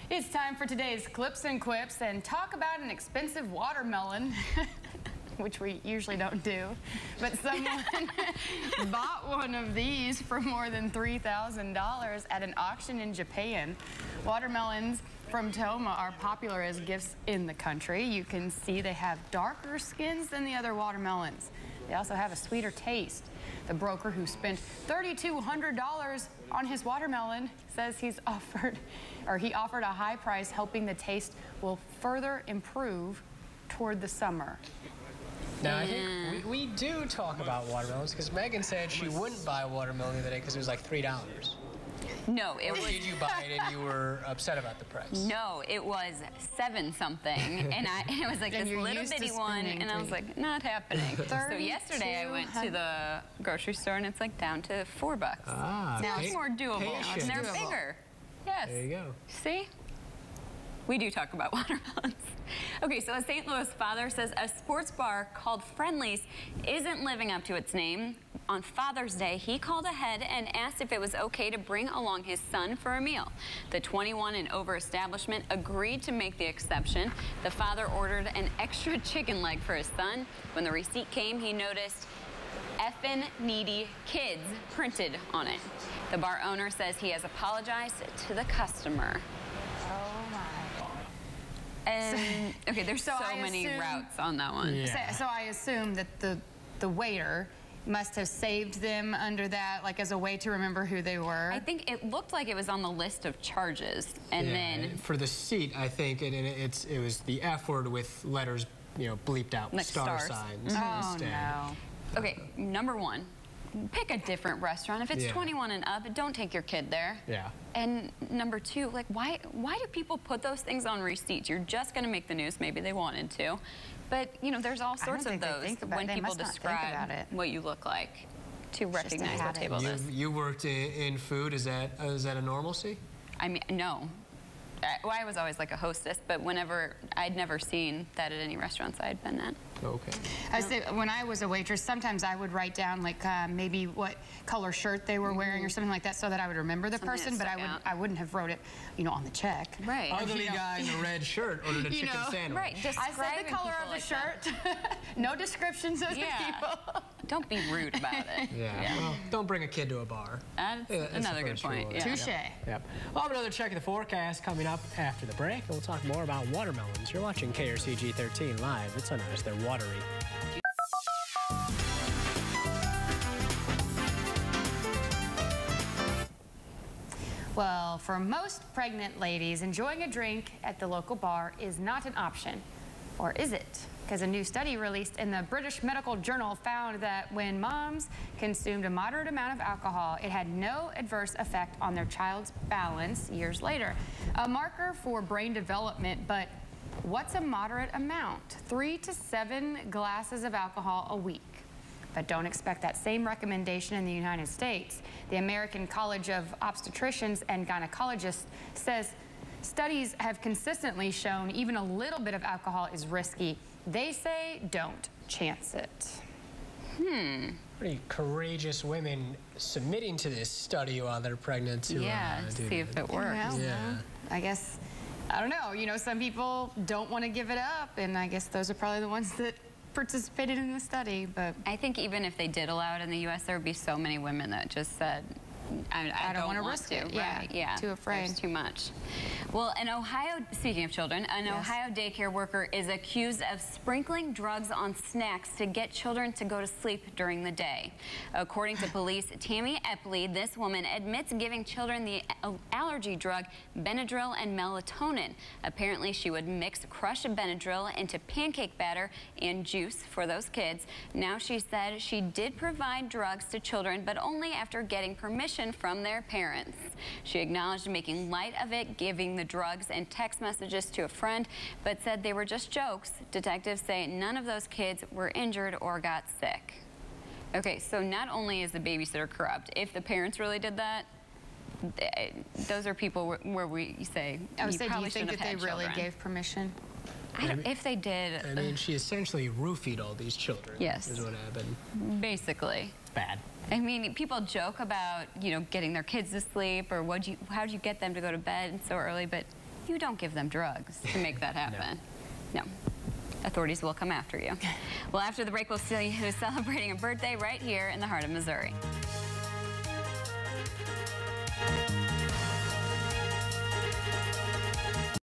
It's time for today's Clips and Quips and talk about an expensive watermelon, which we usually don't do, but someone bought one of these for more than $3,000 at an auction in Japan. Watermelons from Toma are popular as gifts in the country. You can see they have darker skins than the other watermelons. They also have a sweeter taste. The broker who spent $3,200 on his watermelon says he offered a high price, hoping the taste will further improve toward the summer. Now, I think we do talk about watermelons because Megan said she wouldn't buy a watermelon the other day because it was like $3. No, it was... Or did you buy it and you were upset about the price? No, it was 7-something, and it was like this little bitty one, and I was like, not happening. So yesterday I went to the grocery store, and it's like down to $4. Ah, now it's more doable, and they're bigger. Yes. There you go. See? We do talk about watermelons. Okay, so a St. Louis father says a sports bar called Friendly's isn't living up to its name. On Father's Day, he called ahead and asked if it was okay to bring along his son for a meal. The 21 and over establishment agreed to make the exception. The father ordered an extra chicken leg for his son. When the receipt came, he noticed "effin' needy kids" printed on it. The bar owner says he has apologized to the customer. Oh my. And okay, there's so many routes on that one. Yeah. So I assume that the waiter must have saved them under that, like as a way to remember who they were. I think it looked like it was on the list of charges, and then for the seat, I think it was the F word with letters, bleeped out, like star stars. signs Oh instead. no. Okay, number one. Pick a different restaurant. If it's 21 and up, don't take your kid there. Yeah. And number two, like, why do people put those things on receipts? You're just going to make the news. Maybe they wanted to. But, there's all sorts of those when people describe what you look like to recognize what table it is. You worked in food. Is that a normalcy? I mean, no. Well, I was always like a hostess, but I'd never seen that at any restaurants I'd been at. Okay. I say when I was a waitress, sometimes I would write down like maybe what color shirt they were wearing or something like that, so that I would remember the person. But I wouldn't have wrote it, on the check. Right. Ugly guy in a red shirt ordered a chicken sandwich. Right. I said the color of the shirt. No descriptions of the people. Don't be rude about it. Yeah. Well, don't bring a kid to a bar. That's another good point. Yeah. Touche. Yep. We'll have another check of the forecast coming up after the break. We'll talk more about watermelons. You're watching KRCG 13 live. It's so nice. They're watery. Well, for most pregnant ladies, enjoying a drink at the local bar is not an option. Or is it? Because a new study released in the British Medical Journal found that when moms consumed a moderate amount of alcohol, it had no adverse effect on their child's balance years later. A marker for brain development, but what's a moderate amount? 3 to 7 glasses of alcohol a week. But don't expect that same recommendation in the United States. The American College of Obstetricians and Gynecologists says studies have consistently shown even a little bit of alcohol is risky. They say don't chance it. Pretty courageous women submitting to this study while they're pregnant to see if it works. Well, I guess, I don't know. Some people don't want to give it up, and I guess those are probably the ones that participated in the study. But I think even if they did allow it in the U.S., there would be so many women that just said, I don't want to risk it. Right. Yeah. Too afraid. There's too much. Well, speaking of children, an Ohio daycare worker is accused of sprinkling drugs on snacks to get children to go to sleep during the day. According to police, Tammy Epley, this woman admits giving children the allergy drug Benadryl and melatonin. Apparently, she would mix crushed Benadryl into pancake batter and juice for those kids. Now, she said she did provide drugs to children, but only after getting permission from their parents. She acknowledged making light of it, giving the drugs and text messages to a friend, but said they were just jokes. Detectives say none of those kids were injured or got sick. Okay, so not only is the babysitter corrupt, if the parents really did that, those are people where we say, do you think that they really gave permission? If they did. I mean, she essentially roofied all these children. Yes. Is what happened. Basically. bad. I mean, people joke about, you know, getting their kids to sleep or how'd you get them to go to bed so early, but you don't give them drugs to make that happen. No. Authorities will come after you. Well, after the break, we'll see who's celebrating a birthday right here in the heart of Missouri.